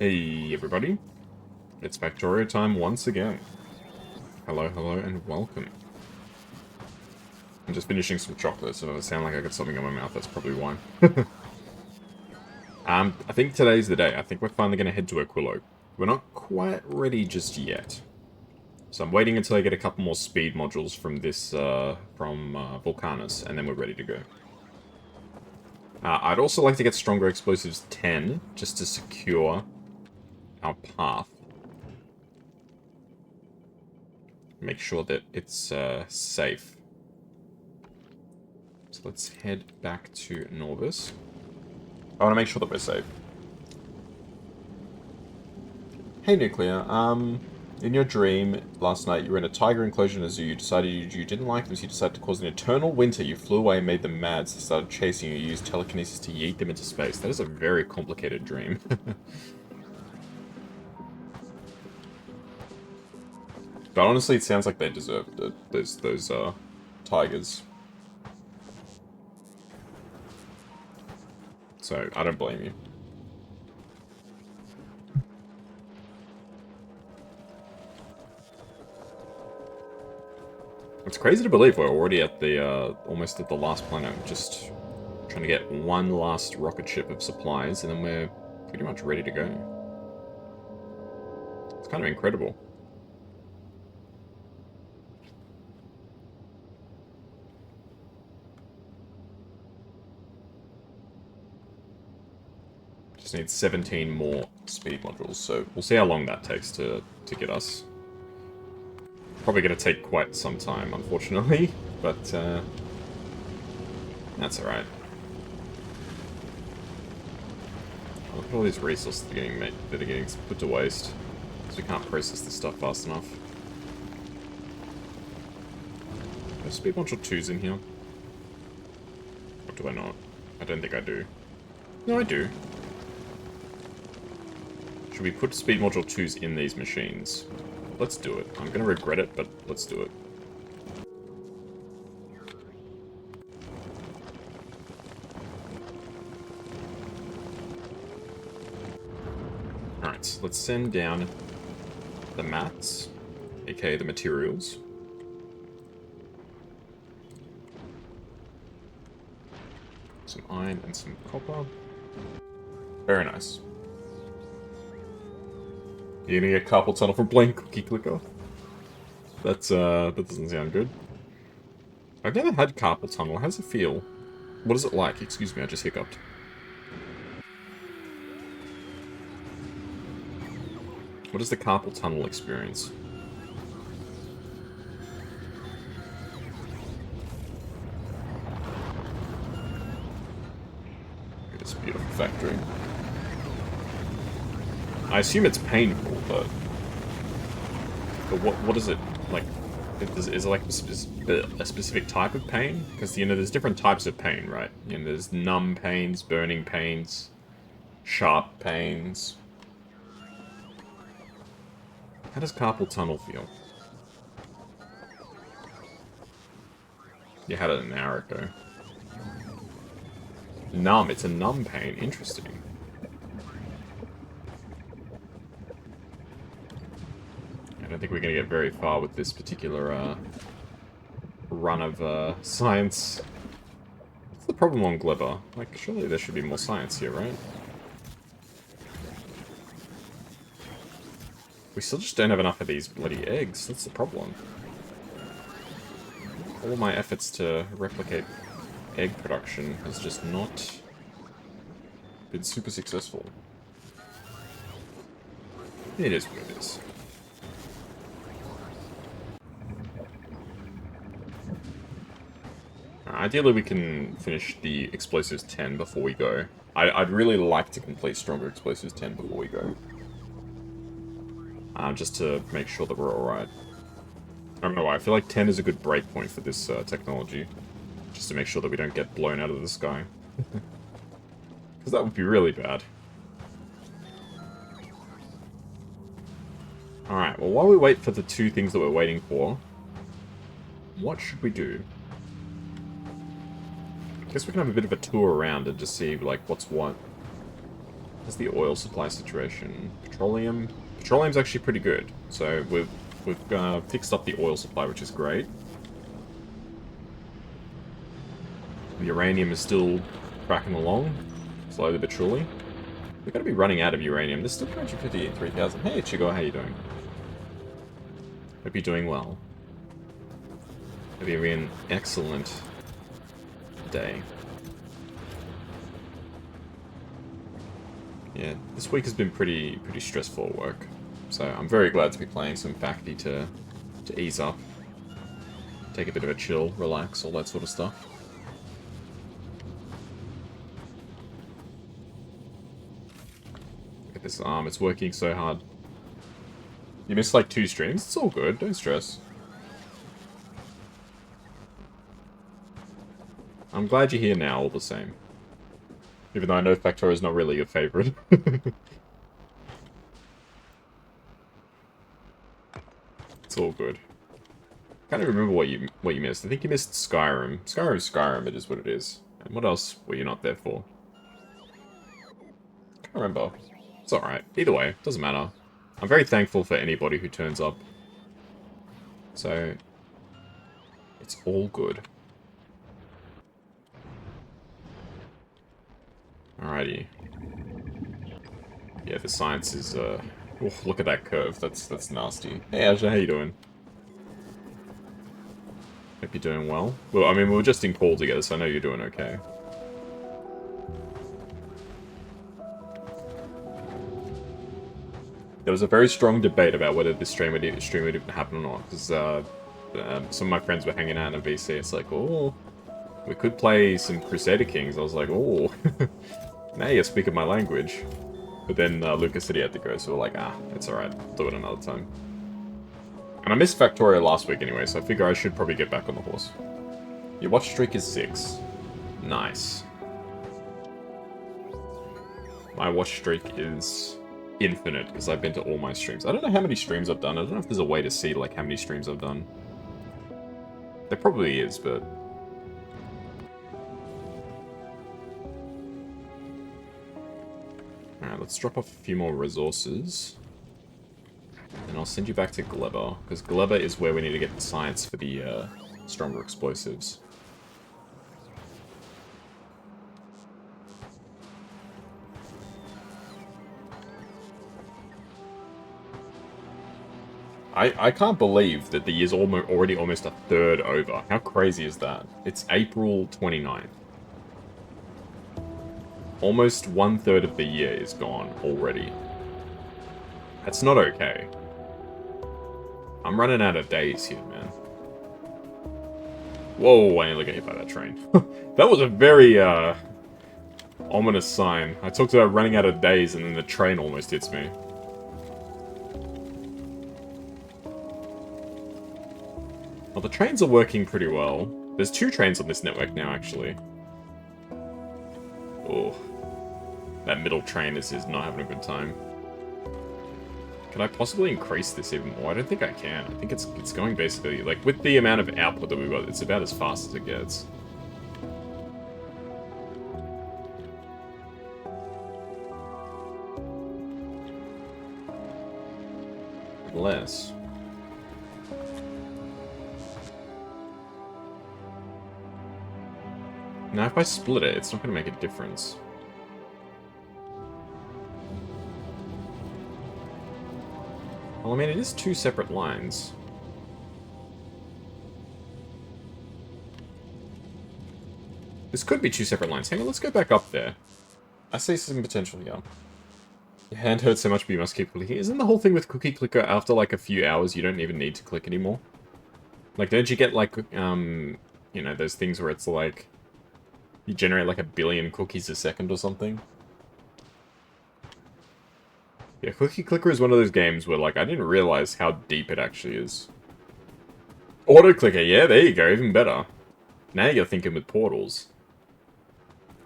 Hey everybody, it's Factorio time once again. Hello, hello, and welcome. I'm just finishing some chocolate, so if I sound like I got something in my mouth, that's probably why. I think today's the day. I think we're finally going to head to Aquilo. We're not quite ready just yet. So I'm waiting until I get a couple more speed modules from Vulcanus, and then we're ready to go. I'd also like to get Stronger Explosives 10, just to secure our path. Make sure that it's safe. So let's head back to Norvis. I want to make sure that we're safe. Hey Nuclear, in your dream last night you were in a tiger enclosure in a zoo. You decided you didn't like them, so you decided to cause an eternal winter. You flew away and made them mad, so they started chasing you. You used telekinesis to yeet them into space. That is a very complicated dream. But honestly, it sounds like they deserved it, those tigers. So, I don't blame you. It's crazy to believe we're already at the, almost at the last planet. Just trying to get one last rocket ship of supplies, and then we're pretty much ready to go. It's kind of incredible. Just need 17 more speed modules, so we'll see how long that takes to get us. Probably going to take quite some time, unfortunately, but that's alright. Look at all these resources that are getting put to waste, because we can't process this stuff fast enough. There's speed module 2s in here. Or do I not? I don't think I do. No, I do. Should we put speed module 2s in these machines? Let's do it. I'm gonna regret it, but let's do it. Alright, let's send down the mats, aka the materials. Some iron and some copper. Very nice. You're gonna get carpal tunnel from playing Cookie Clicker? That doesn't sound good. I've never had carpal tunnel. How does it feel? What is it like? Excuse me, I just hiccuped. What is the carpal tunnel experience? Look at this beautiful factory. I assume it's painful, but what is it like? Is it like a specific type of pain? Because there's different types of pain, right? There's numb pains, burning pains, sharp pains. How does carpal tunnel feel? You had it an hour ago. Numb. It's a numb pain. Interesting. I don't think we're going to get very far with this particular run of science. What's the problem on Glibber? Like, surely there should be more science here, right? We still just don't have enough of these bloody eggs. That's the problem. All my efforts to replicate egg production has just not been super successful. It is what it is. Ideally, we can finish the Explosives 10 before we go. I'd really like to complete Stronger Explosives 10 before we go. Just to make sure that we're alright. I don't know why, I feel like 10 is a good breakpoint for this technology. Just to make sure that we don't get blown out of the sky. Because that would be really bad. Alright, well while we wait for the two things that we're waiting for, what should we do? I guess we can have a bit of a tour around and just see, like, what's what. What's the oil supply situation? Petroleum. Petroleum's actually pretty good. So we've fixed up the oil supply, which is great. The uranium is still cracking along, slowly but surely. We're going to be running out of uranium. There's still 253,000. Hey, Chigo, how you doing? Hope you're doing well. Hope you're having an excellent day. Yeah, this week has been pretty stressful at work. So I'm very glad to be playing some Factory to ease up. Take a bit of a chill, relax, all that sort of stuff. Look at this arm, it's working so hard. You missed like 2 streams? It's all good, don't stress. I'm glad you're here now, all the same. Even though I know Factorio is not really your favorite. It's all good. Can't even remember what you missed. I think you missed Skyrim. Skyrim, it is what it is. And what else were you not there for? Can't remember. It's alright. Either way, doesn't matter. I'm very thankful for anybody who turns up. So, it's all good. Alrighty. Yeah, the science is, oh, look at that curve. That's nasty. Hey, Asha, how you doing? Hope you're doing well. Well, I mean, we were just in call together, so I know you're doing okay. There was a very strong debate about whether this stream would even happen or not, because some of my friends were hanging out in a VC. It's like, oh, we could play some Crusader Kings. I was like, oh, now you're speaking my language. But then Lucas said he had to go, so we're like, it's alright, do it another time. And I missed Factorio last week anyway, so I figure I should probably get back on the horse. Your watch streak is 6. Nice. My watch streak is infinite, because I've been to all my streams. I don't know how many streams I've done. I don't know if there's a way to see, like, how many streams I've done. There probably is, but... Alright, let's drop off a few more resources. And I'll send you back to Gleba, because Gleba is where we need to get the science for the stronger explosives. I can't believe that the year's already almost a third over. How crazy is that? It's April 29th. Almost 1/3 of the year is gone already. That's not okay. I'm running out of days here, man. Whoa, I nearly got hit by that train. That was a very, ominous sign. I talked about running out of days and then the train almost hits me. Well, the trains are working pretty well. There's 2 trains on this network now, actually. Oh. That middle train is not having a good time. Can I possibly increase this even more? I don't think I can. I think it's going basically... Like, with the amount of output that we've got, it's about as fast as it gets. Unless... Now, if I split it, it's not going to make a difference. Well, I mean, it is 2 separate lines. This could be 2 separate lines. Hang on, let's go back up there. I see some potential here. Your hand hurts so much, but you must keep clicking. Isn't the whole thing with Cookie Clicker, after like a few hours, you don't even need to click anymore? Like, don't you get like, you know, those things where it's like... You generate like 1 billion cookies a second or something? Yeah, Cookie Clicker is one of those games where, like, I didn't realize how deep it actually is. Auto Clicker, yeah, there you go, even better. Now you're thinking with portals.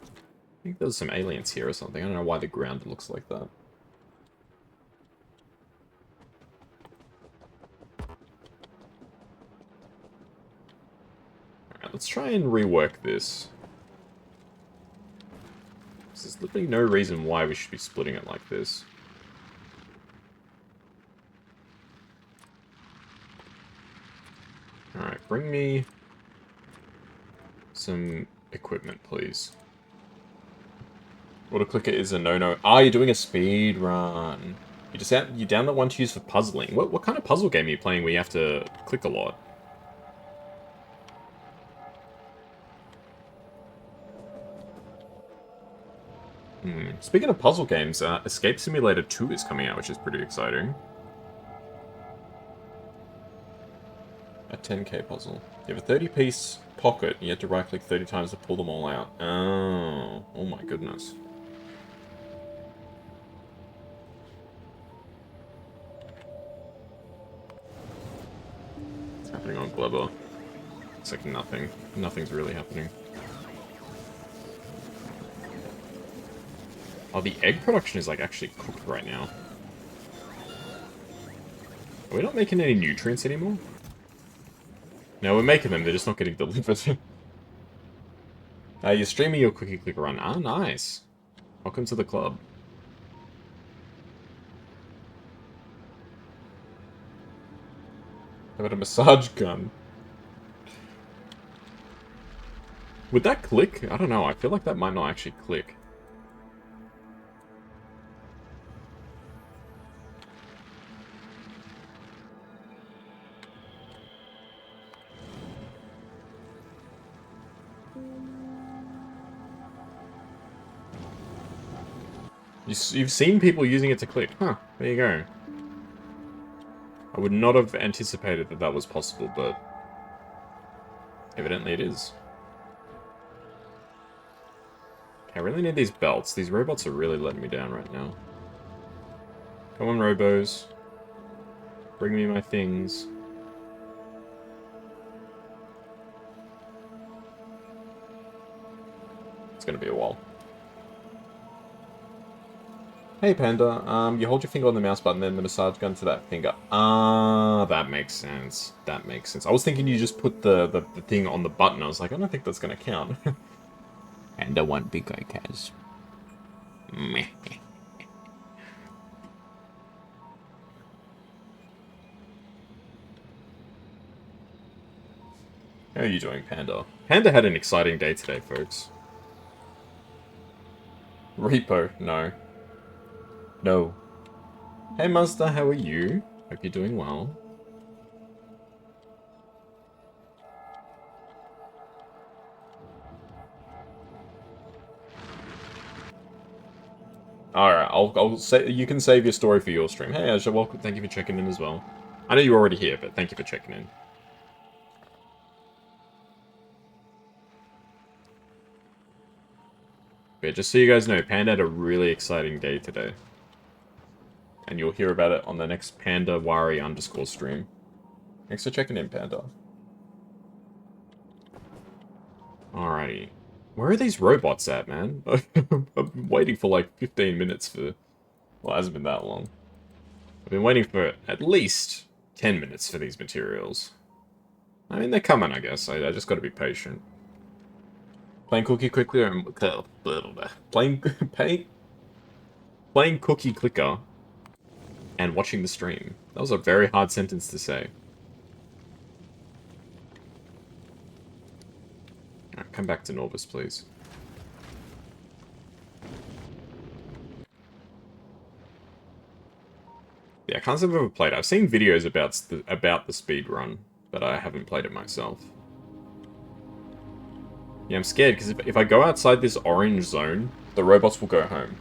I think there's some aliens here or something. I don't know why the ground looks like that. Alright, let's try and rework this. There's literally no reason why we should be splitting it like this. Alright, bring me some equipment, please. Auto clicker is a no-no. Ah, you're doing a speed run. You download one to use for puzzling. What kind of puzzle game are you playing where you have to click a lot? Speaking of puzzle games, Escape Simulator 2 is coming out, which is pretty exciting. A 10k puzzle. You have a 30-piece pocket, and you have to right-click 30 times to pull them all out. Oh my goodness. What's happening on Glover? It's like nothing. Nothing's really happening. Oh, the egg production is, like, actually cooked right now. Are we not making any nutrients anymore? No, we're making them, they're just not getting delivered. You're streaming your Quickie Clicker run. Ah, nice. Welcome to the club. How about a massage gun? Would that click? I don't know, I feel like that might not actually click. You've seen people using it to click. Huh, there you go. I would not have anticipated that that was possible, but evidently it is. I really need these belts. These robots are really letting me down right now. Come on, robos. Bring me my things. It's gonna be a while. Hey, Panda. You hold your finger on the mouse button, then the massage gun to that finger. Ah, that makes sense. That makes sense. I was thinking you just put the thing on the button. I was like, I don't think that's gonna count. Panda one big guy, Kaz. Meh. How are you doing, Panda? Panda had an exciting day today, folks. Repo, no. No. Hey, Master, how are you? Hope you're doing well. Alright, I'll say you can save your story for your stream. Hey, Asha, welcome. Thank you for checking in as well. I know you're already here, but thank you for checking in. But just so you guys know, Panda had a really exciting day today. And you'll hear about it on the next PandaWari _ stream. Thanks for checking in, Panda. Alrighty. Where are these robots at, man? I've been waiting for like 15 minutes for... Well, it hasn't been that long. I've been waiting for at least 10 minutes for these materials. I mean, they're coming, I guess. I just gotta be patient. Playing Cookie Clicker and... Playing Cookie Clicker and watching the stream. That was a very hard sentence to say. Alright, come back to Norvis, please. Yeah, I can't say I've ever played it. I've seen videos about the speed run, but I haven't played it myself. Yeah, I'm scared, because if I go outside this orange zone, the robots will go home.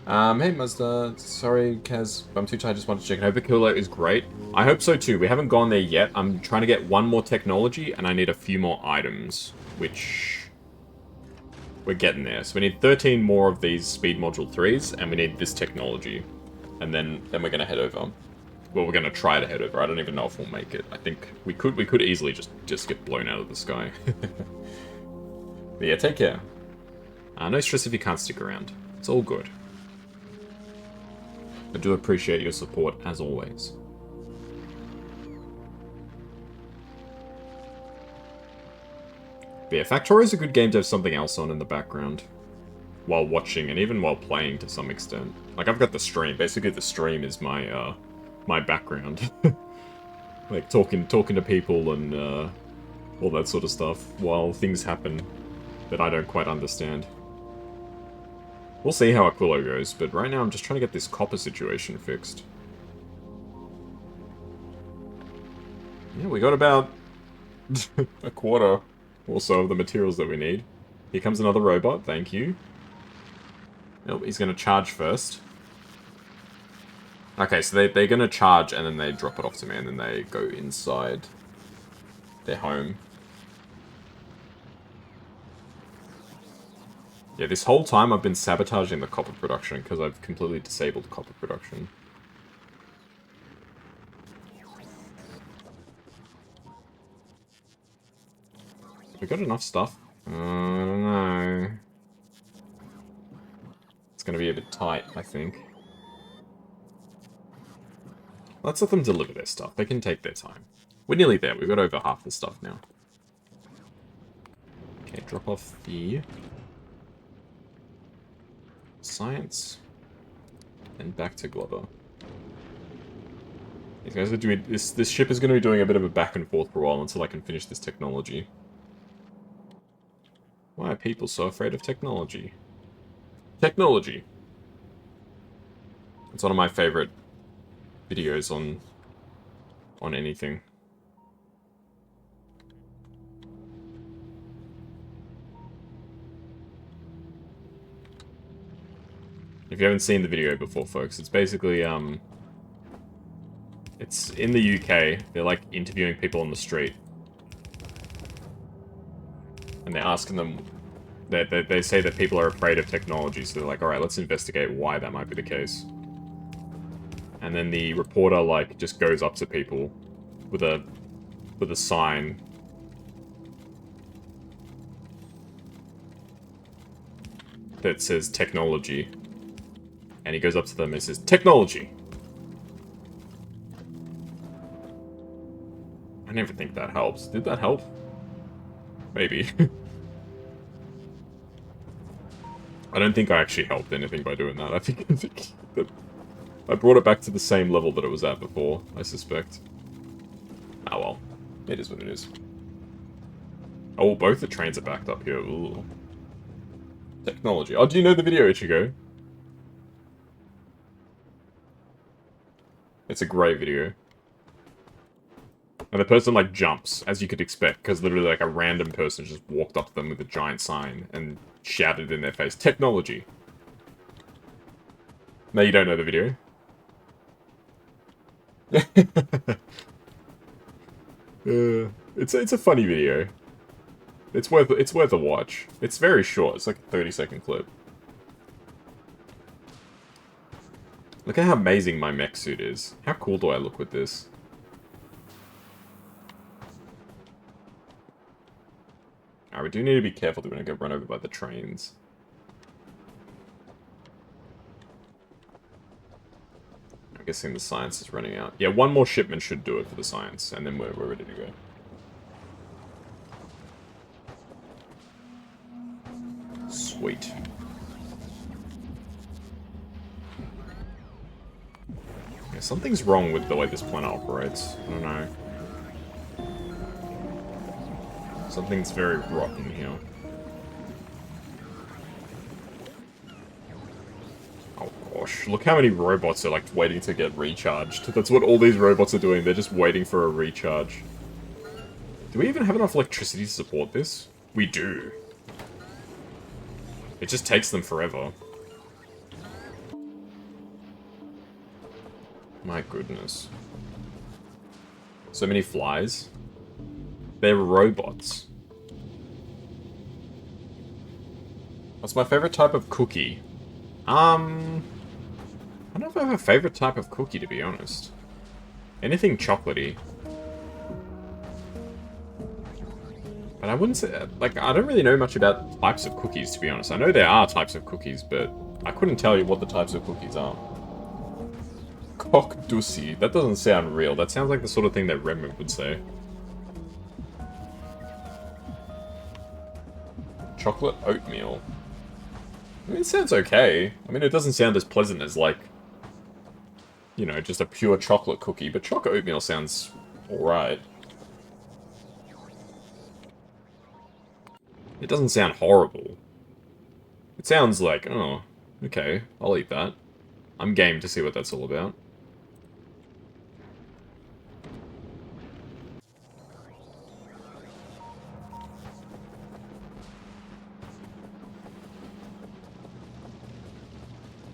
Hey Mazda, sorry Kaz, I'm too tired, just wanted to check. I hope Aquilo is great. I hope so too, we haven't gone there yet. I'm trying to get one more technology, and I need a few more items, which... We're getting there. So we need 13 more of these speed module 3s, and we need this technology. And then we're gonna head over. Well, we're gonna try to head over. I don't even know if we'll make it. I think we could easily just get blown out of the sky. But yeah, take care. No stress if you can't stick around. It's all good. I do appreciate your support, as always. But yeah, Factorio is a good game to have something else on in the background. While watching, and even while playing to some extent. Like, I've got the stream. Basically, the stream is my, my background. Like, talking to people and, all that sort of stuff while things happen that I don't quite understand. We'll see how Aquilo goes, but right now I'm just trying to get this copper situation fixed. Yeah, we got about a quarter or so of the materials that we need. Here comes another robot, thank you. Nope, he's going to charge first. Okay, so they're going to charge and then they drop it off to me and then they go inside their home. Yeah, this whole time I've been sabotaging the copper production because I've completely disabled copper production. Have we got enough stuff? I don't know. It's going to be a bit tight, I think. Let's let them deliver their stuff. They can take their time. We're nearly there. We've got over half the stuff now. Okay, drop off the science. And back to Glover. These guys are doing... This ship is going to be doing a bit of a back and forth for a while until I can finish this technology. Why are people so afraid of technology? Technology. It's one of my favorite videos on anything. If you haven't seen the video before, folks, it's basically, it's in the UK. They're, like, interviewing people on the street. And they're asking them... They say that people are afraid of technology, so they're like, alright, let's investigate why that might be the case. And then the reporter, like, just goes up to people with a sign. That says technology. And he goes up to them and says, technology! I never think that helps. Did that help? Maybe. I don't think I actually helped anything by doing that. I think that I brought it back to the same level that it was at before, I suspect. Ah well. It is what it is. Oh, both the trains are backed up here. Ooh. Technology. Oh, do you know the video, Ichigo? It's a great video. And the person, like, jumps, as you could expect, because literally, like, a random person just walked up to them with a giant sign and shouted in their face, technology. No, you don't know the video? It's a funny video. It's worth a watch. It's very short. It's like a 30-second clip. Look at how amazing my mech suit is. How cool do I look with this? Alright, we do need to be careful that we don't get run over by the trains. I'm guessing the science is running out. Yeah, one more shipment should do it for the science, and then we're ready to go. Sweet. Yeah, something's wrong with the way this planet operates. I don't know. Something's very rotten here. Oh gosh, look how many robots are like waiting to get recharged. That's what all these robots are doing, they're just waiting for a recharge. Do we even have enough electricity to support this? We do. It just takes them forever. My goodness. So many flies. They're robots. What's my favorite type of cookie? I don't know if I have a favorite type of cookie, to be honest. Anything chocolatey. But I wouldn't say... Like, I don't really know much about types of cookies, to be honest. I know there are types of cookies, but I couldn't tell you what the types of cookies are. Cockdussi. That doesn't sound real. That sounds like the sort of thing that Redmond would say. Chocolate oatmeal. I mean, it sounds okay. I mean, it doesn't sound as pleasant as, like, you know, just a pure chocolate cookie, but chocolate oatmeal sounds alright. It doesn't sound horrible. It sounds like, oh, okay, I'll eat that. I'm game to see what that's all about.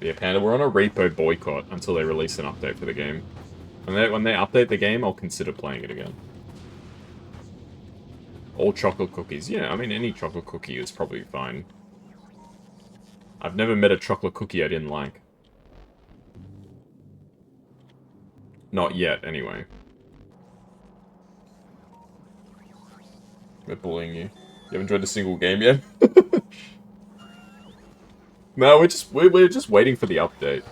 Yeah, Panda, we're on a repo boycott until they release an update for the game. When they update the game, I'll consider playing it again. All chocolate cookies. Yeah, I mean, any chocolate cookie is probably fine. I've never met a chocolate cookie I didn't like. Not yet, anyway. We're bullying you. You haven't enjoyed a single game yet? No, we're just waiting for the update.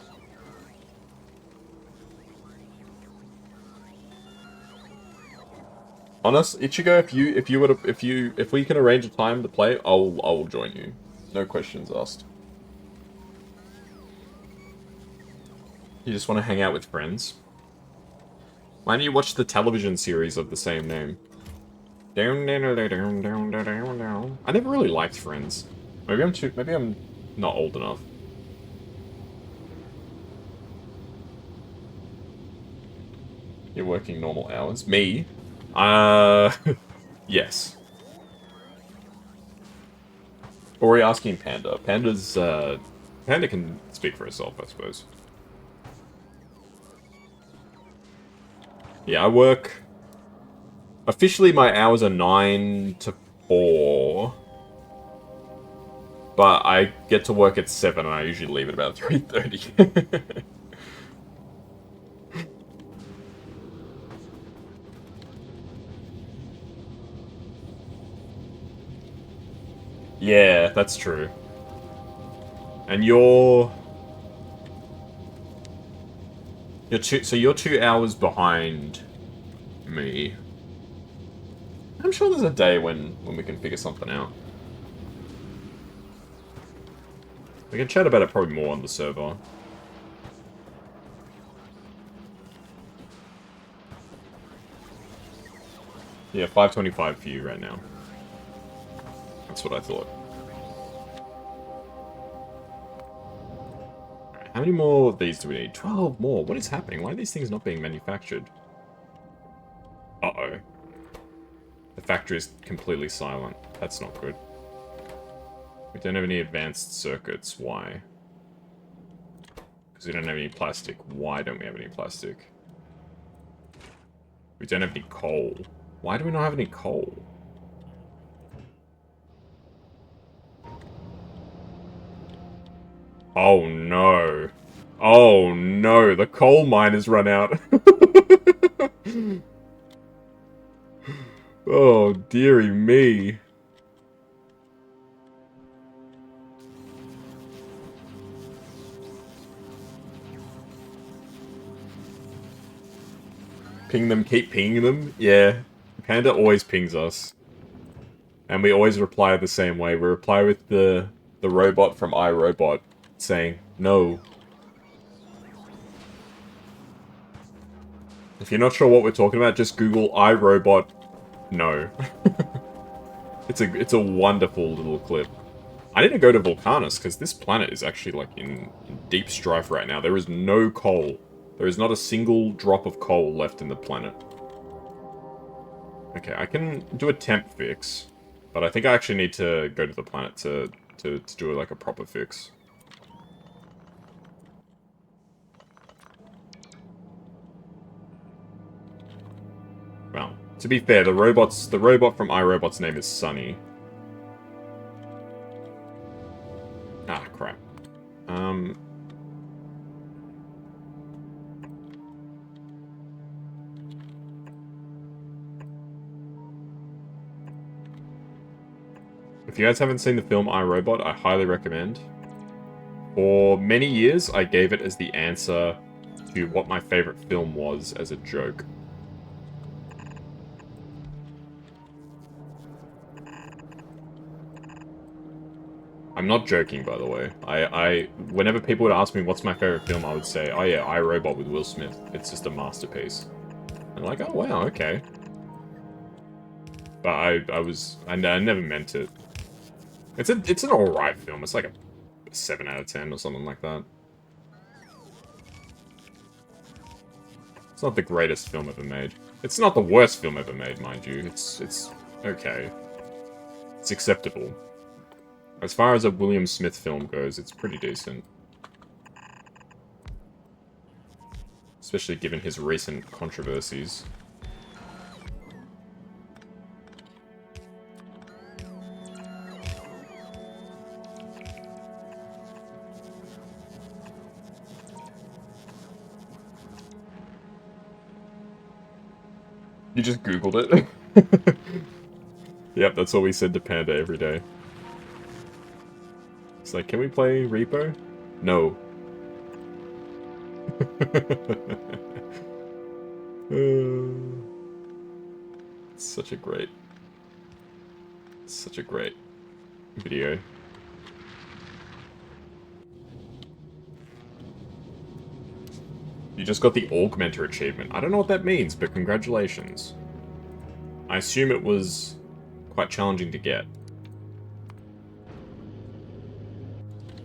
Honest, Ichigo, if we can arrange a time to play, I'll join you. No questions asked. You just want to hang out with friends? Why don't you watch the television series of the same name? I never really liked Friends. Maybe I'm not old enough. You're working normal hours? Me? Yes. Or are you asking Panda? Panda can speak for herself, I suppose. Yeah, I work... Officially, my hours are 9 to 4. But I get to work at 7, and I usually leave at about 3:30. Yeah, that's true. And you're 2 hours behind me. I'm sure there's a day when we can figure something out. We can chat about it probably more on the server. Yeah, 5:25 for you right now. That's what I thought. Alright, how many more of these do we need? 12 more. What is happening? Why are these things not being manufactured? Uh-oh. The factory is completely silent. That's not good. We don't have any advanced circuits. Why? Because we don't have any plastic. Why don't we have any plastic? We don't have any coal. Why do we not have any coal? Oh no. Oh no, the coal mine has run out. Oh, dearie me. Ping them, keep pinging them? Yeah. Panda always pings us. And we always reply the same way. We reply with the robot from iRobot saying, no. If you're not sure what we're talking about, just Google iRobot no. It's a wonderful little clip. I need to go to Vulcanus, because this planet is actually, like, in deep strife right now. There is no coal. There is not a single drop of coal left in the planet. Okay, I can do a temp fix, but I think I actually need to go to the planet to do, like, a proper fix. Well, to be fair, the robot from iRobot's name is Sunny. Ah, crap. If you guys haven't seen the film iRobot, I highly recommend. For many years, I gave it as the answer to what my favorite film was as a joke. I'm not joking, by the way. Whenever people would ask me what's my favorite film, I would say, oh yeah, I, Robot with Will Smith. It's just a masterpiece. And like, oh wow, okay. But I never meant it. It's an alright film. It's like a 7 out of 10 or something like that. It's not the greatest film ever made. It's not the worst film ever made, mind you. It's okay. It's acceptable. As far as a William Smith film goes, it's pretty decent. Especially given his recent controversies. You just Googled it? Yep, that's what we said to Panda every day. It's like, can we play Repo? No. It's such a great video. You just got the Augmenter achievement. I don't know what that means, but congratulations. I assume it was quite challenging to get.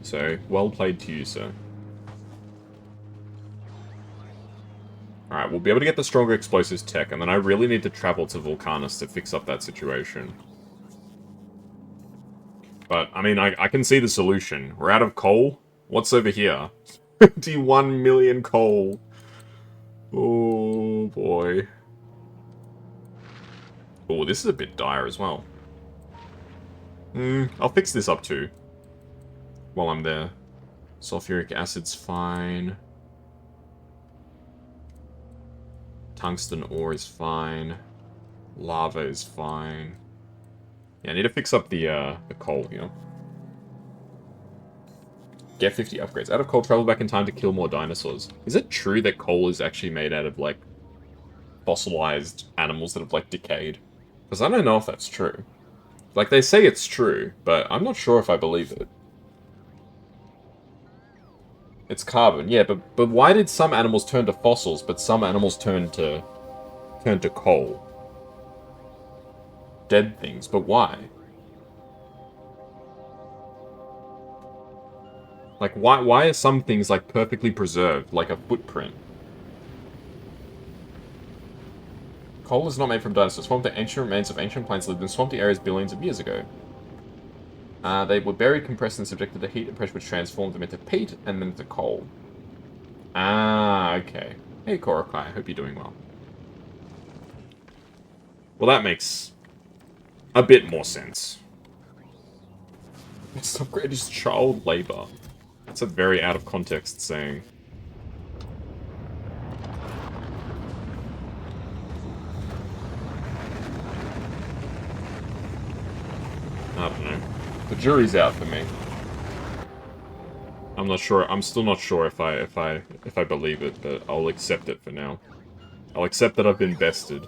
So, well played to you, sir. Alright, we'll be able to get the stronger explosives tech, and then I really need to travel to Vulcanus to fix up that situation. But, I mean, I can see the solution. We're out of coal. What's over here? 21 million coal. Oh, boy. Oh, this is a bit dire as well. I'll fix this up too. While I'm there. Sulfuric acid's fine. Tungsten ore is fine. Lava is fine. Yeah, I need to fix up the coal here. Get 50 upgrades. Out of coal, travel back in time to kill more dinosaurs. Is it true that coal is actually made out of, like, fossilized animals that have, like, decayed? Because I don't know if that's true. Like, they say it's true, but I'm not sure if I believe it. It's carbon, yeah, but why did some animals turn to fossils, but some animals turn to coal? Dead things, but why? Like, why are some things, like, perfectly preserved, like a footprint? Coal is not made from dinosaurs. Formed the ancient remains of ancient plants lived in swampy areas billions of years ago. They were buried, compressed, and subjected to heat and pressure, which transformed them into peat and then into coal. Ah, okay. Hey, Korokai, I hope you're doing well. Well, that makes a bit more sense. It's upgrade is child labor. That's a very out of context saying. I don't know. The jury's out for me. I'm not sure. I'm still not sure if I believe it, but I'll accept it for now. I'll accept that I've been bested.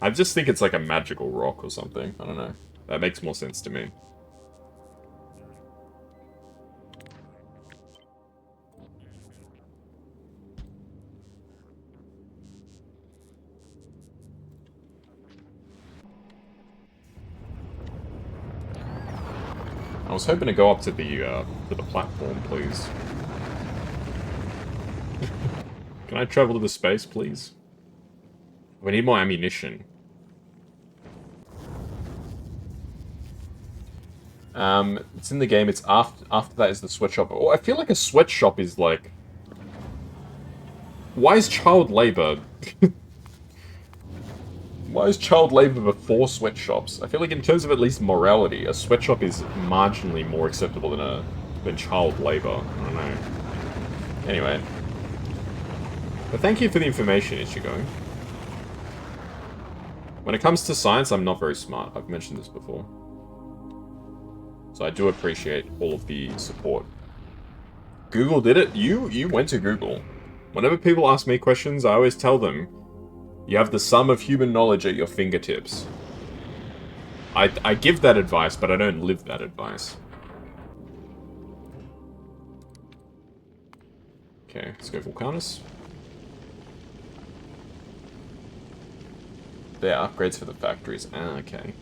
I just think it's like a magical rock or something. I don't know. That makes more sense to me. I was hoping to go up to the platform, please. Can I travel to the space, please? We need more ammunition. It's in the game. It's after that is the sweatshop. Oh, I feel like a sweatshop is like. Why is child labor? Why is child labor before sweatshops? I feel like in terms of at least morality, a sweatshop is marginally more acceptable than child labor. I don't know. Anyway. But thank you for the information, Ichigo. When it comes to science, I'm not very smart. I've mentioned this before. So I do appreciate all of the support. Google did it? You went to Google. Whenever people ask me questions, I always tell them, you have the sum of human knowledge at your fingertips. I give that advice, but I don't live that advice. Okay, let's go Vulcanus. They're upgrades for the factories. Ah, okay.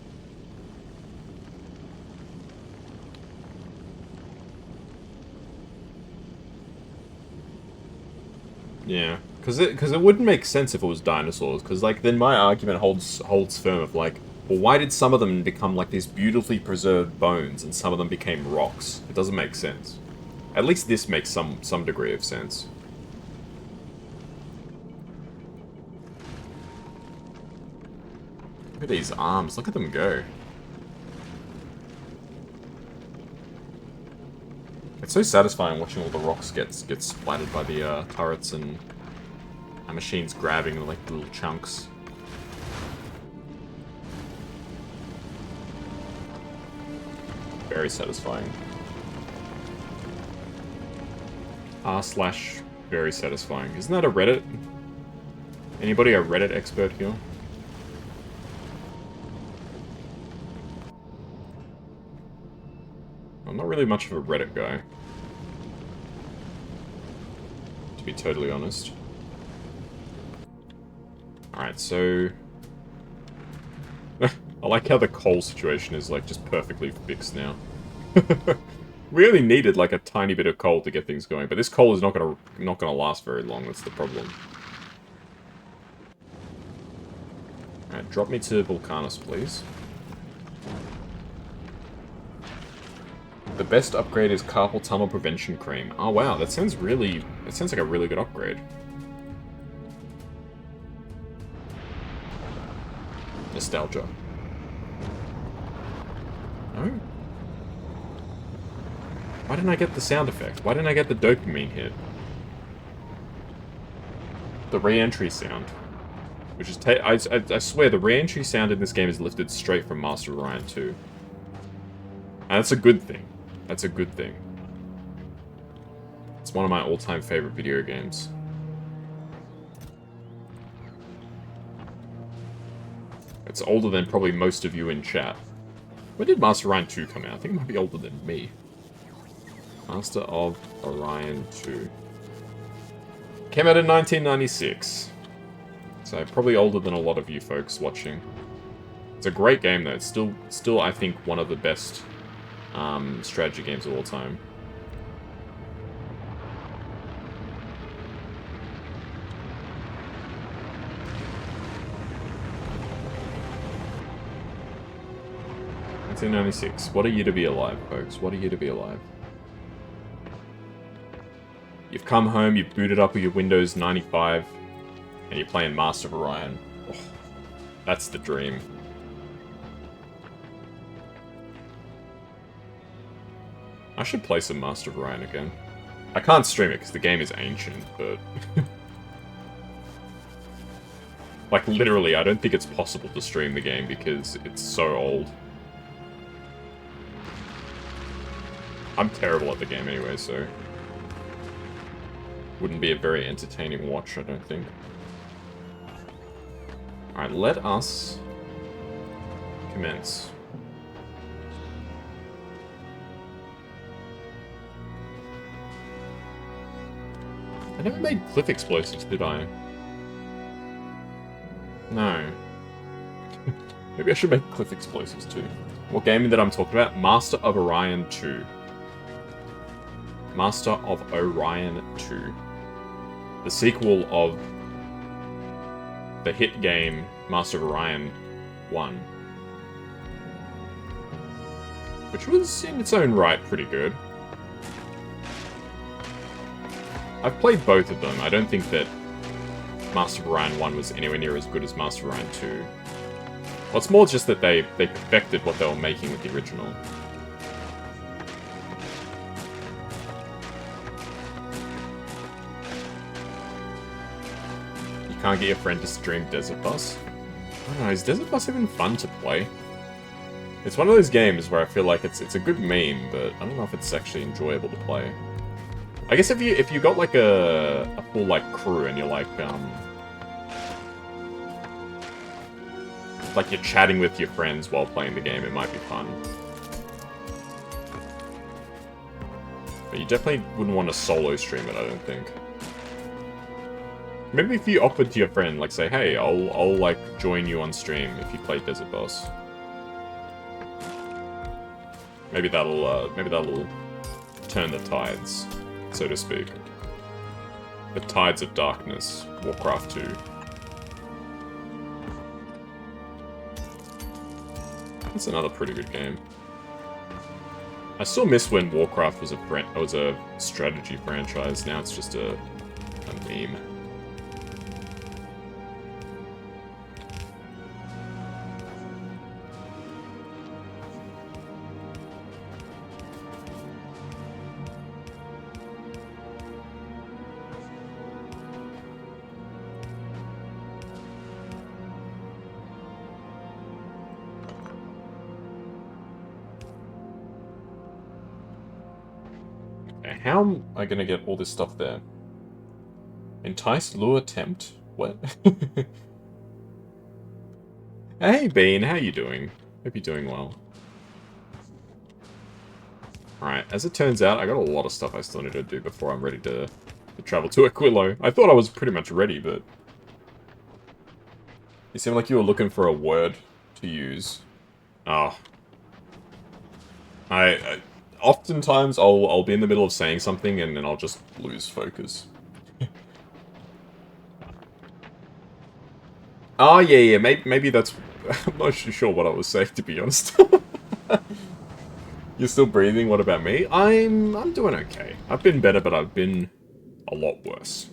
Yeah, because it wouldn't make sense if it was dinosaurs. Because like then my argument holds firm of like, well, why did some of them become like these beautifully preserved bones and some of them became rocks? It doesn't make sense. At least this makes some degree of sense. Look at these arms. Look at them go. It's so satisfying watching all the rocks get splattered by the turrets and machines grabbing like little chunks. Very satisfying. / very satisfying. Isn't that a Reddit? Anybody a Reddit expert here? I'm not really much of a Reddit guy, to be totally honest. Alright, so... I like how the coal situation is, like, just perfectly fixed now. We only needed, like, a tiny bit of coal to get things going, but this coal is not gonna last very long, that's the problem. Alright, drop me to Vulcanus, please. The best upgrade is carpal tunnel prevention cream. Oh wow, that sounds really... It sounds like a really good upgrade. Nostalgia. No? Why didn't I get the sound effect? Why didn't I get the dopamine hit? The re-entry sound. Which is... I swear, the re-entry sound in this game is lifted straight from Master of Orion 2. And that's a good thing. That's a good thing. It's one of my all-time favorite video games. It's older than probably most of you in chat. When did Master of Orion 2 come out? I think it might be older than me. Master of Orion 2. Came out in 1996. So probably older than a lot of you folks watching. It's a great game though. It's still I think one of the best strategy games of all time. (1996). What a year to be alive, folks. What a year to be alive. You've come home, you've booted up with your Windows 95, and you're playing Master of Orion. Oh, that's the dream. I should play some Master of Orion again. I can't stream it because the game is ancient, but... like, literally, I don't think it's possible to stream the game because it's so old. I'm terrible at the game anyway, so... wouldn't be a very entertaining watch, I don't think. Alright, let us... commence. I never made cliff explosives, did I? No. Maybe I should make cliff explosives too. What game that I'm talking about? Master of Orion 2. Master of Orion 2. The sequel of the hit game Master of Orion 1. Which was, in its own right, pretty good. I've played both of them. I don't think that Master of Orion 1 was anywhere near as good as Master of Orion 2. Well, it's more just that they perfected what they were making with the original. You can't get your friend to stream Desert Bus? I don't know, is Desert Bus even fun to play? It's one of those games where I feel like it's a good meme, but I don't know if it's actually enjoyable to play. I guess if you got like a full like crew and you're like like you're chatting with your friends while playing the game, it might be fun. But you definitely wouldn't want to solo stream it, I don't think. Maybe if you offered to your friend, like say, hey, I'll like join you on stream if you play Desert Boss. Maybe that'll turn the tides, so to speak. The Tides of Darkness, Warcraft 2. That's another pretty good game. I still miss when Warcraft was a strategy franchise. Now it's just a meme. How am I gonna get all this stuff there? Entice, lure, tempt? What? Hey Bean, how you doing? Hope you're doing well. Alright, as it turns out, I got a lot of stuff I still need to do before I'm ready to travel to Aquilo. I thought I was pretty much ready, but... You seem like you were looking for a word to use. Oh. Oftentimes, I'll be in the middle of saying something, and then I'll just lose focus. Oh, yeah, maybe that's... I'm not sure what I was saying, to be honest. You're still breathing? What about me? I'm doing okay. I've been better, but I've been a lot worse.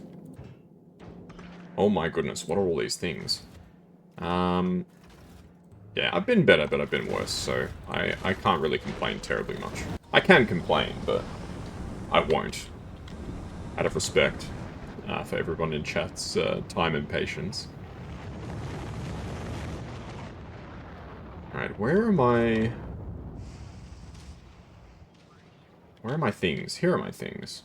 Oh my goodness, what are all these things? Yeah, I've been better, but I've been worse, so I can't really complain terribly much. I can complain, but I won't. Out of respect for everyone in chat's time and patience. Alright, where are my things? Here are my things.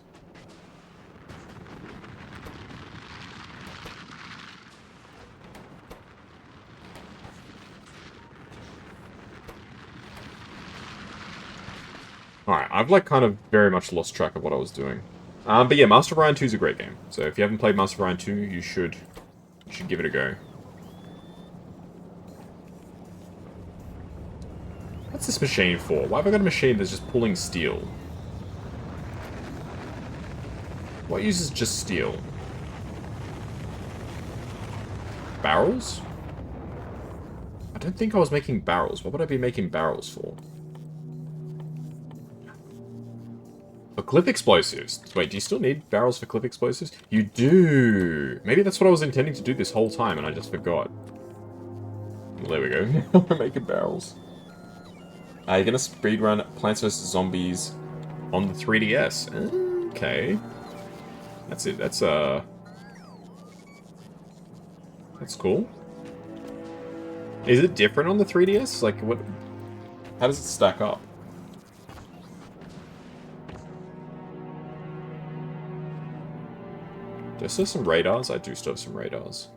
Alright, I've like kind of very much lost track of what I was doing. But yeah, Master of Orion 2 is a great game. So if you haven't played Master of Orion 2, you should give it a go. What's this machine for? Why have I got a machine that's just pulling steel? What uses just steel? Barrels? I don't think I was making barrels. What would I be making barrels for? For cliff explosives. Wait, do you still need barrels for cliff explosives? You do! Maybe that's what I was intending to do this whole time and I just forgot. Well, there we go. We're making barrels. You're gonna speedrun Plants vs. Zombies on the 3DS. Okay. That's it. That's cool. Is it different on the 3DS? Like, what... How does it stack up? Do I still have some radars? I do still have some radars.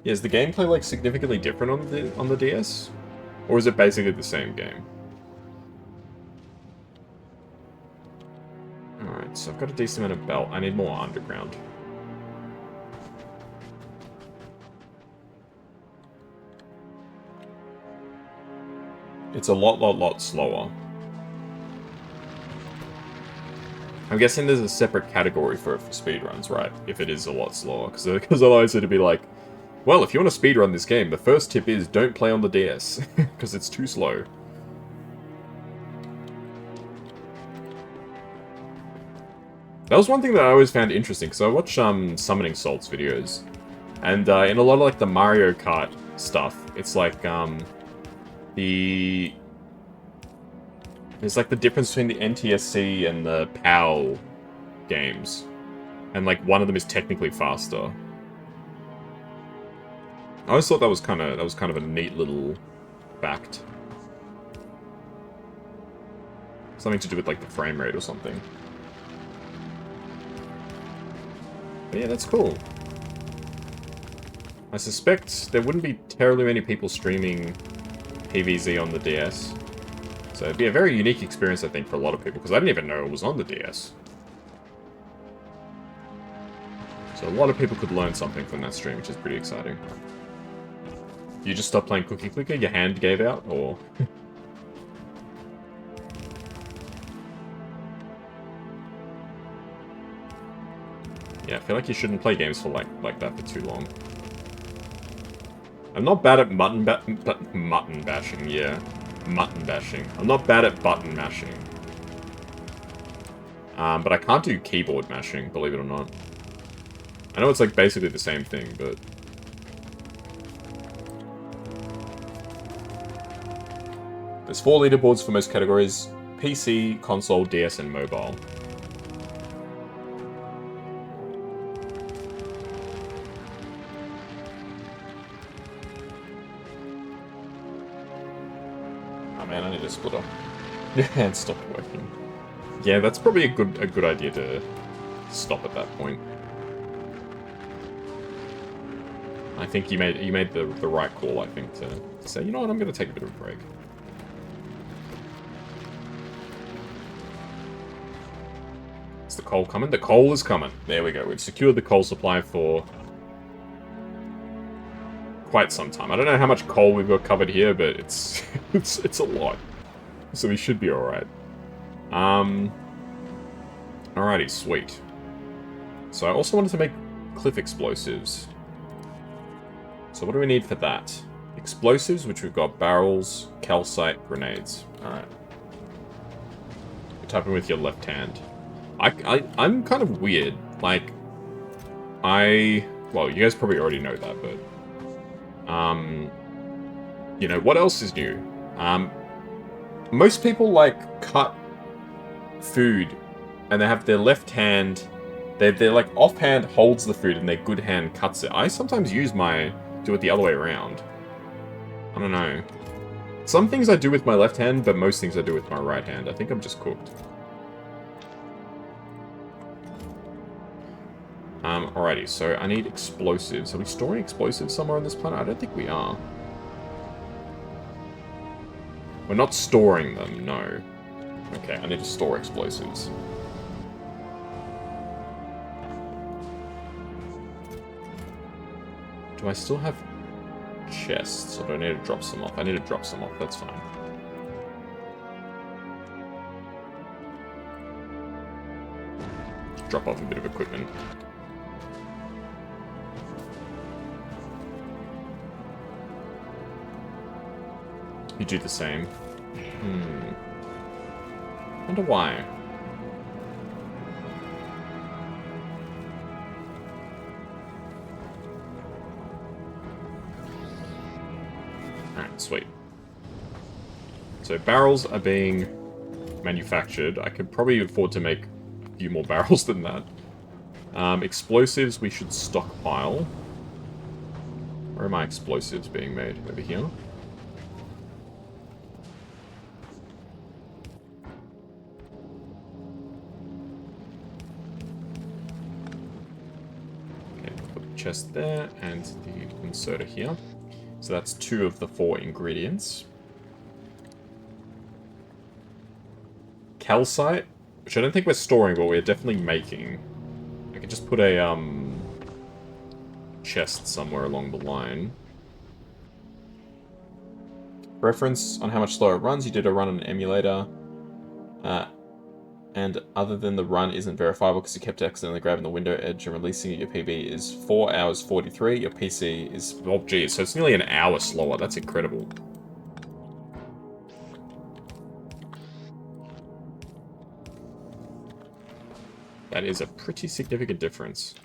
Yeah, is the gameplay, like, significantly different on the DS? Or is it basically the same game? Alright, so I've got a decent amount of belt. I need more underground. It's a lot slower. I'm guessing there's a separate category for speedruns, right? If it is a lot slower. Because otherwise it'd be like, well, if you want to speedrun this game, the first tip is don't play on the DS. Because it's too slow. That was one thing that I always found interesting, because I watch Summoning Salt's videos. And in a lot of like the Mario Kart stuff, it's like there's like the difference between the NTSC and the PAL games. And like one of them is technically faster. I always thought that was kind of a neat little fact. Something to do with like the frame rate or something. But yeah, that's cool. I suspect there wouldn't be terribly many people streaming PvZ on the DS. So it'd be a very unique experience, I think, for a lot of people, because I didn't even know it was on the DS. So a lot of people could learn something from that stream, which is pretty exciting. You just stopped playing Cookie Clicker? Your hand gave out, or...? Yeah, I feel like you shouldn't play games for like that for too long. I'm not bad at mutton bashing, yeah. Mutton bashing. I'm not bad at button mashing. But I can't do keyboard mashing, believe it or not. I know it's like basically the same thing, but... There's 4 leaderboards for most categories: PC, console, DS, and mobile. Oh man, I need to split up. Your hand stopped working. Yeah, that's probably a good idea to stop at that point. I think you made the right call, I think, to say, you know what, I'm gonna take a bit of a break. Is the coal coming? The coal is coming. There we go. We've secured the coal supply for quite some time. I don't know how much coal we've got covered here, but it's it's a lot. So we should be alright. Alrighty, sweet. So I also wanted to make cliff explosives. So what do we need for that? Explosives, which we've got barrels, calcite, grenades. Alright. You're typing with your left hand. I'm kind of weird. Like, well, you guys probably already know that, but... you know, what else is new? Most people, like, cut food, and they have their left hand... Their like, offhand holds the food, and their good hand cuts it. I sometimes do it the other way around. I don't know. Some things I do with my left hand, but most things I do with my right hand. I think I'm just cooked. Alrighty, so I need explosives. Are we storing explosives somewhere on this planet? I don't think we are. We're not storing them, no. Okay, I need to store explosives. Do I still have chests, or do I need to drop some off? I need to drop some off, that's fine. Drop off a bit of equipment. You do the same. Wonder why. Alright, sweet. So barrels are being manufactured. I could probably afford to make a few more barrels than that. Explosives we should stockpile. Where are my explosives being made? Over here? Chest there, and the inserter here. So that's 2 of the 4 ingredients. Calcite, which I don't think we're storing, but we're definitely making. I could just put a chest somewhere along the line. Reference on how much slower it runs. You did a run on an emulator. And other than the run isn't verifiable because you kept accidentally grabbing the window edge and releasing it, your PB is 4 hours 43. Your PC is... Oh, geez. So it's nearly an hour slower. That's incredible. That is a pretty significant difference.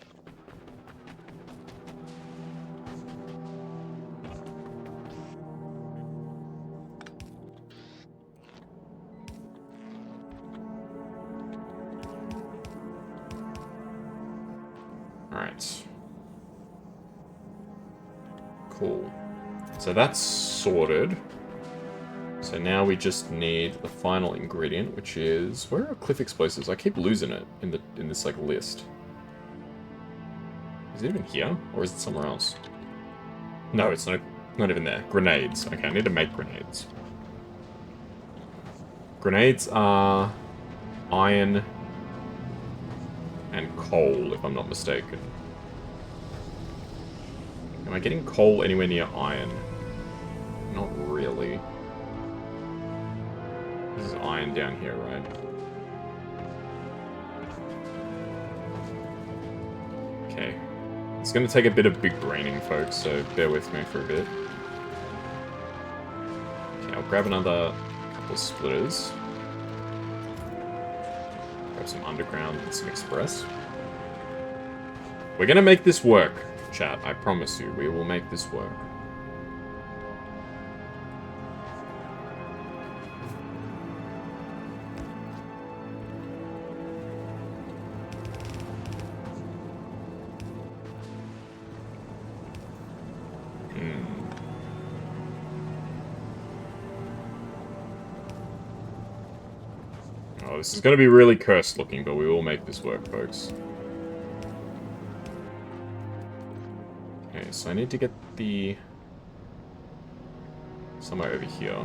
Alright. Cool. So that's sorted. So now we just need the final ingredient, which is... Where are cliff explosives? I keep losing it in this, like, list. Is it even here? Or is it somewhere else? No, it's not even there. Grenades. Okay, I need to make grenades. Grenades are iron and coal, if I'm not mistaken. Am I getting coal anywhere near iron? Not really. This is iron down here, right? Okay. It's going to take a bit of big braining, folks, so bear with me for a bit. Okay, I'll grab another couple of splitters. Grab some underground and some express. We're going to make this work, chat. I promise you, we will make this work. This is going to be really cursed looking, but we will make this work, folks. Okay, so I need to get the... somewhere over here.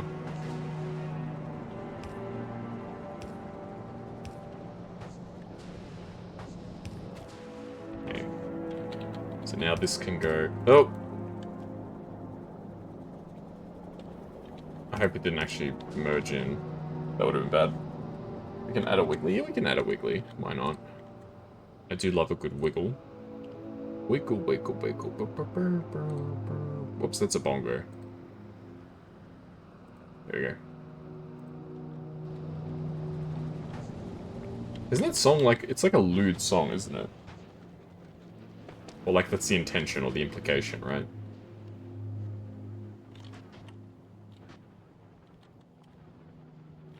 Okay. So now this can go... Oh! I hope it didn't actually merge in. That would have been bad. We can add a wiggly? Yeah, we can add a wiggly. Why not? I do love a good wiggle. Wiggle, wiggle, wiggle. Whoops, that's a bongo. There we go. Isn't that song like... It's like a lewd song, isn't it? Or like that's the intention or the implication, right?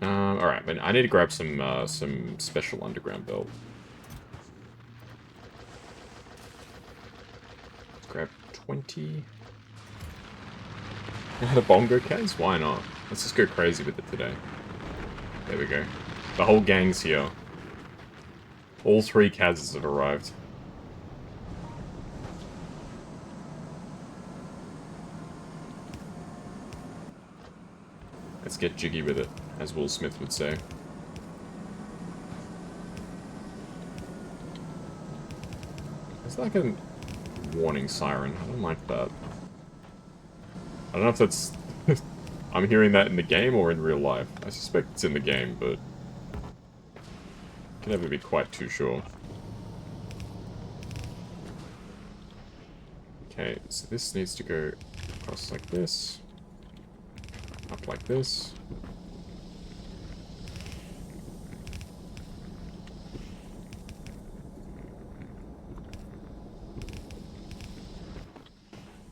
Alright, but I need to grab some special underground belt. Grab 20. Add a bongo case? Why not? Let's just go crazy with it today. There we go. The whole gang's here. All 3 Kazs have arrived. Let's get jiggy with it, as Will Smith would say. It's like a warning siren. I don't like that. I don't know if that's... I'm hearing that in the game or in real life. I suspect it's in the game, but... can never be quite too sure. Okay, so this needs to go across like this. Up like this.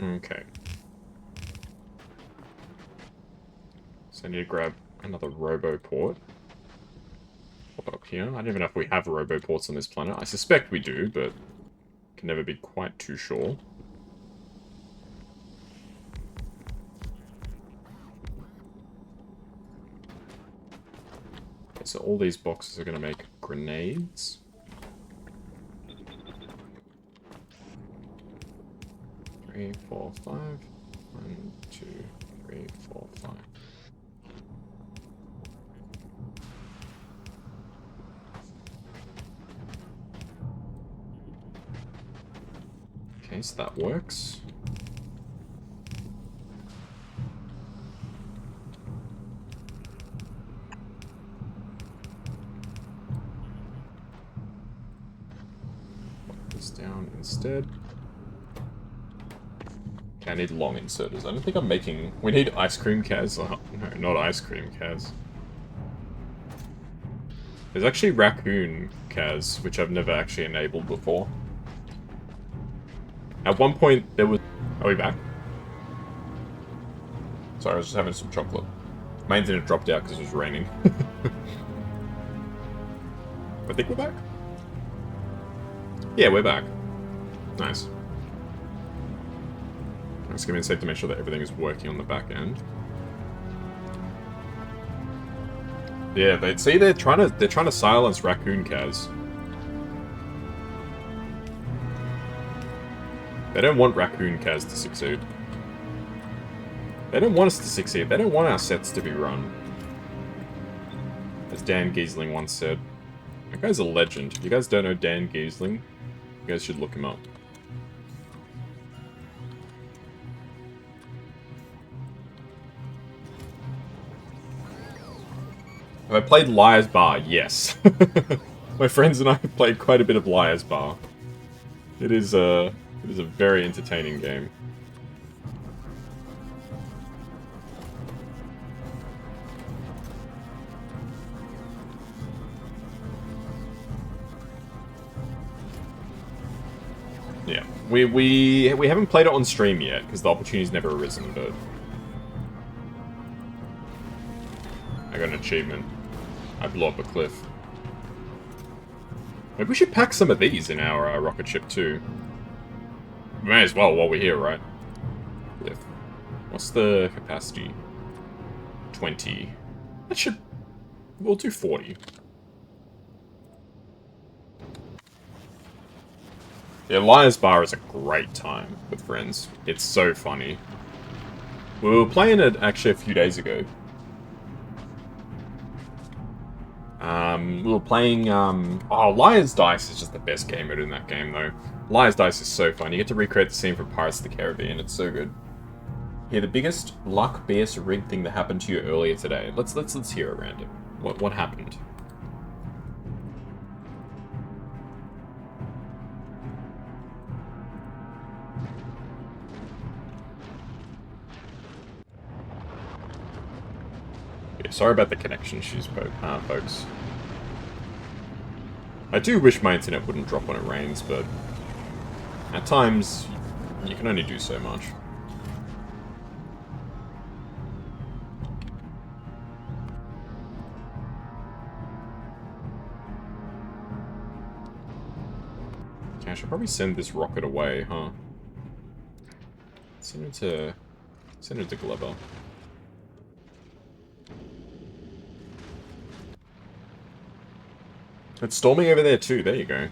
Okay. So I need to grab another robo-port. Pop up here. I don't even know if we have robo-ports on this planet. I suspect we do, but can never be quite too sure. So all these boxes are going to make grenades. Three, 4, 5. 1, 2, 3, 4, 5. Okay, so that works. Down instead. Okay, I need long inserters. I don't think I'm making... We need ice cream Kaz. Oh, no, not ice cream Kaz. There's actually raccoon Kaz, which I've never actually enabled before. At one point, there was... Are we back? Sorry, I was just having some chocolate. My internet dropped out because it was raining. I think we're back? Yeah, we're back. Nice. Just give me a sec to make sure that everything is working on the back end. Yeah, they see they're trying to silence Raccoon Kaz. They don't want Raccoon Kaz to succeed. They don't want us to succeed. They don't want our sets to be run. As Dan Giesling once said. That guy's a legend. If you guys don't know Dan Giesling, you guys should look him up. Have I played Liar's Bar? Yes. My friends and I have played quite a bit of Liar's Bar. It is a very entertaining game. Yeah, we haven't played it on stream yet because the opportunity's never arisen, but I got an achievement. I blew up a cliff. Maybe we should pack some of these in our rocket ship too. We may as well while we're here, right? Cliff. What's the capacity? 20. That should... We'll do 40. Yeah, Liar's Bar is a great time with friends. It's so funny. We were playing it actually a few days ago. We were playing, oh, Liar's Dice is just the best game mode in that game, though. Liar's Dice is so fun. You get to recreate the scene from Pirates of the Caribbean. It's so good. Here, the biggest luck BS rig thing that happened to you earlier today. Let's hear it, random. What happened? Yeah, sorry about the connection issues, folks. I do wish my internet wouldn't drop when it rains, but at times, you can only do so much. Okay, I should probably send this rocket away, huh? Send it to Glover. It's storming over there too, there you go.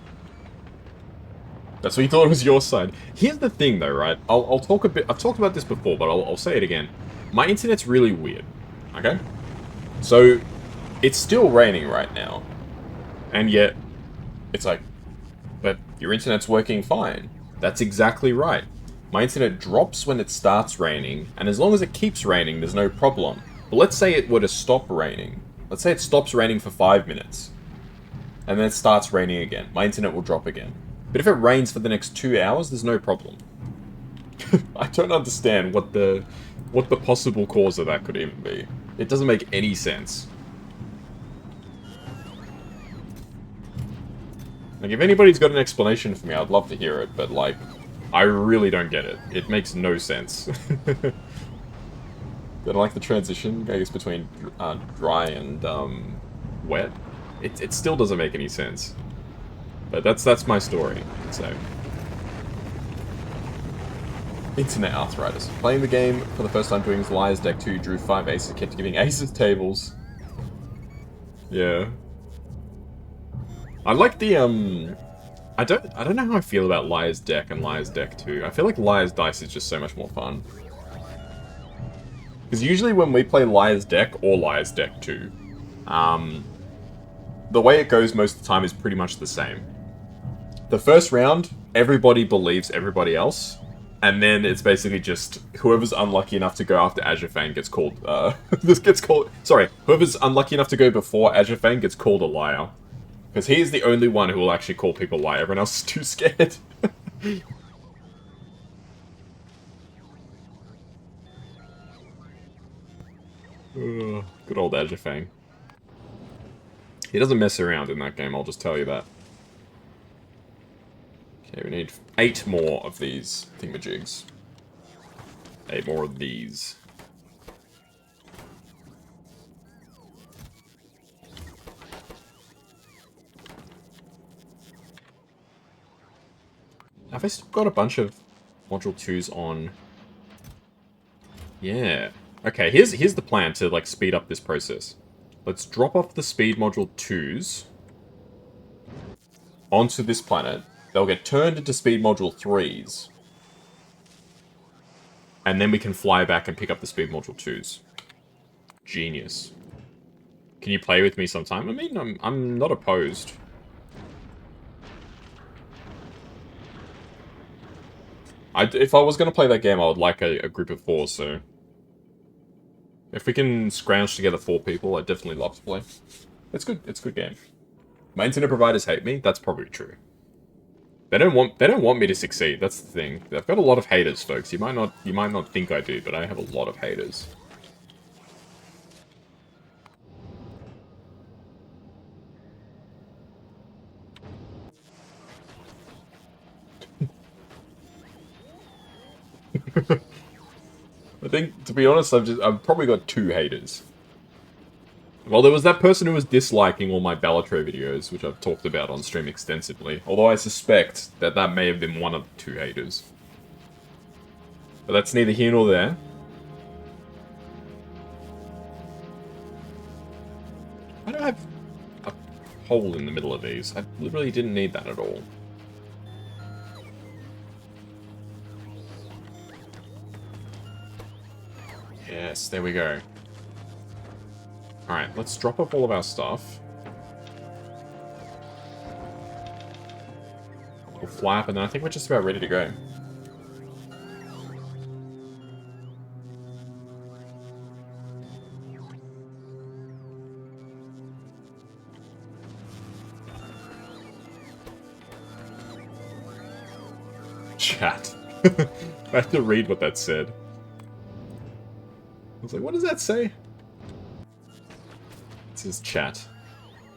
That's what you thought it was your side. Here's the thing though, right? I'll talk a bit, I've talked about this before, but I'll say it again. My internet's really weird, okay? So, it's still raining right now. And yet, it's like, but your internet's working fine. That's exactly right. My internet drops when it starts raining, and as long as it keeps raining, there's no problem. But let's say it were to stop raining. Let's say it stops raining for 5 minutes. And then it starts raining again. My internet will drop again. But if it rains for the next 2 hours, there's no problem. I don't understand what the possible cause of that could even be. It doesn't make any sense. Like, if anybody's got an explanation for me, I'd love to hear it, but, like, I really don't get it. It makes no sense. Did I like the transition, I guess, between dry and wet? It still doesn't make any sense. But that's my story, so. Internet arthritis. Playing the game for the first time doing Liar's Deck 2, drew 5 aces, kept giving aces tables. Yeah. I like the, I don't know how I feel about Liar's Deck and Liar's Deck 2. I feel like Liar's Dice is just so much more fun. Because usually when we play Liar's Deck or Liar's Deck 2, the way it goes most of the time is pretty much the same. The first round, everybody believes everybody else, and then it's basically just whoever's unlucky enough to go after Azure Fang gets called, whoever's unlucky enough to go before Azure Fang gets called a liar. Because he is the only one who will actually call people liar, everyone else is too scared. Good old Azure Fang. He doesn't mess around in that game, I'll just tell you that. Okay, we need 8 more of these thingamajigs. 8 more of these. Have I still got a bunch of Module 2s on? Yeah. Okay, here's the plan to, like, speed up this process. Let's drop off the Speed Module 2s onto this planet. They'll get turned into Speed Module 3s. And then we can fly back and pick up the speed module 2s. Genius. Can you play with me sometime? I mean, I'm not opposed. If I was going to play that game, I would like a group of 4, so... If we can scrounge together 4 people, I'd definitely love to play. It's good. It's a good game. My internet providers hate me. That's probably true. They don't want me to succeed. That's the thing. I've got a lot of haters, folks. You might not think I do, but I have a lot of haters. I think, to be honest, I've probably got 2 haters. Well, there was that person who was disliking all my Balatro videos, which I've talked about on stream extensively. Although I suspect that that may have been one of the 2 haters. But that's neither here nor there. Why do I have a hole in the middle of these? I literally didn't need that at all. Yes, there we go. Alright, let's drop off all of our stuff. We'll fly up, and then I think we're just about ready to go. Chat. I had to read what that said. I was like, what does that say? It says chat.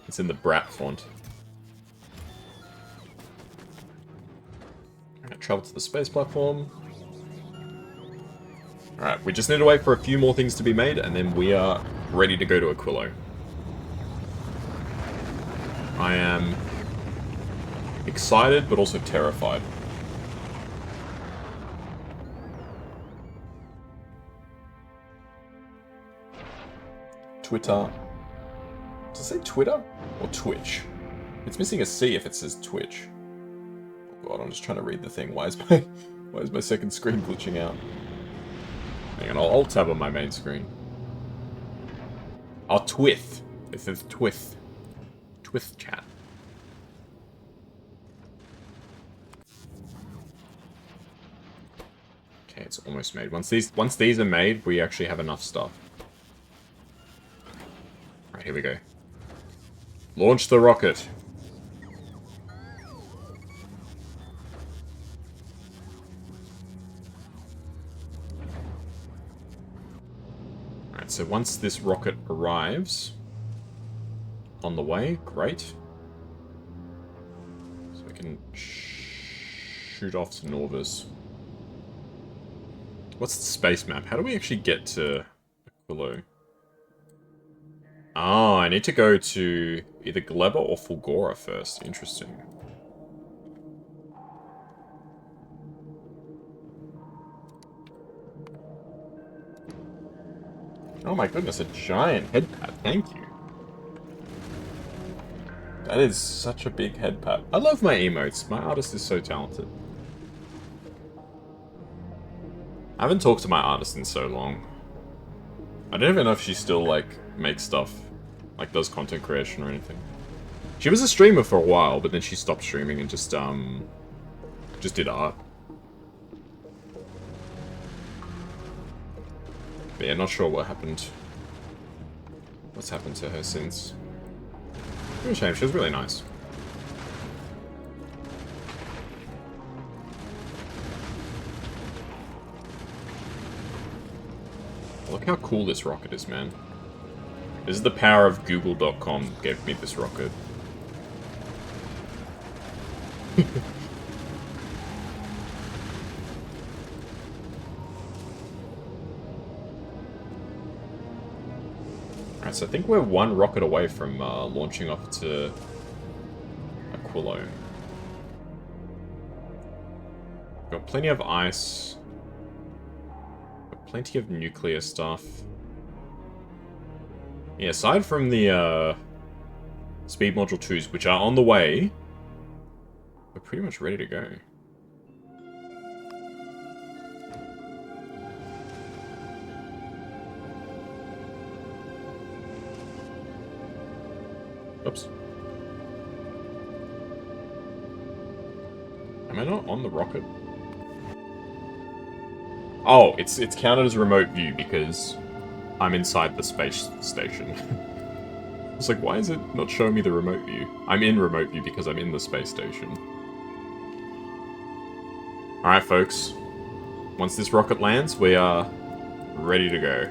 It's in the brat font. Alright, travel to the space platform. Alright, we just need to wait for a few more things to be made, and then we are ready to go to Aquilo. I am excited, but also terrified. Twitter. Does it say Twitter? Or Twitch? It's missing a C if it says Twitch. Oh god, I'm just trying to read the thing. Why is my second screen glitching out? Hang on, I'll tab on my main screen. Oh, Twith. It says Twith. Twith chat. Okay, it's almost made. Once these are made, we actually have enough stuff. Right, here we go. Launch the rocket. Alright, so once this rocket arrives on the way, great. So we can shoot off to Norvis. What's the space map? How do we actually get to Aquilo? Oh, I need to go to either Gleba or Fulgora first. Interesting. Oh my goodness, a giant head pat. Thank you. That is such a big head pat. I love my emotes. My artist is so talented. I haven't talked to my artist in so long. I don't even know if she still, like, makes stuff. Like, does content creation or anything. She was a streamer for a while, but then she stopped streaming and just did art. But yeah, not sure what happened. What's happened to her since. It's a shame, she was really nice. Look how cool this rocket is, man. This is the power of Google.com gave me this rocket. Alright, so I think we're one rocket away from launching off to Aquilo. Got plenty of ice. Got plenty of nuclear stuff. Yeah, aside from the speed module 2s, which are on the way, we're pretty much ready to go. Oops. Am I not on the rocket? Oh, it's counted as remote view because I'm inside the space station. It's like, why is it not showing me the remote view? I'm in remote view because I'm in the space station. Alright, folks. Once this rocket lands, we are ready to go.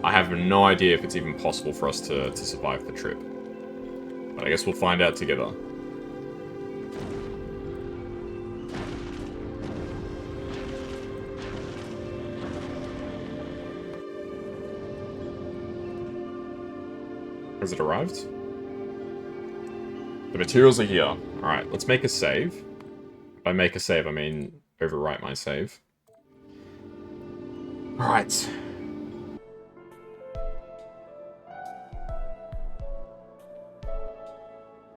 I have no idea if it's even possible for us to survive the trip. But I guess we'll find out together. Has it arrived? The materials are here. Alright, let's make a save. By make a save, I mean overwrite my save. Alright.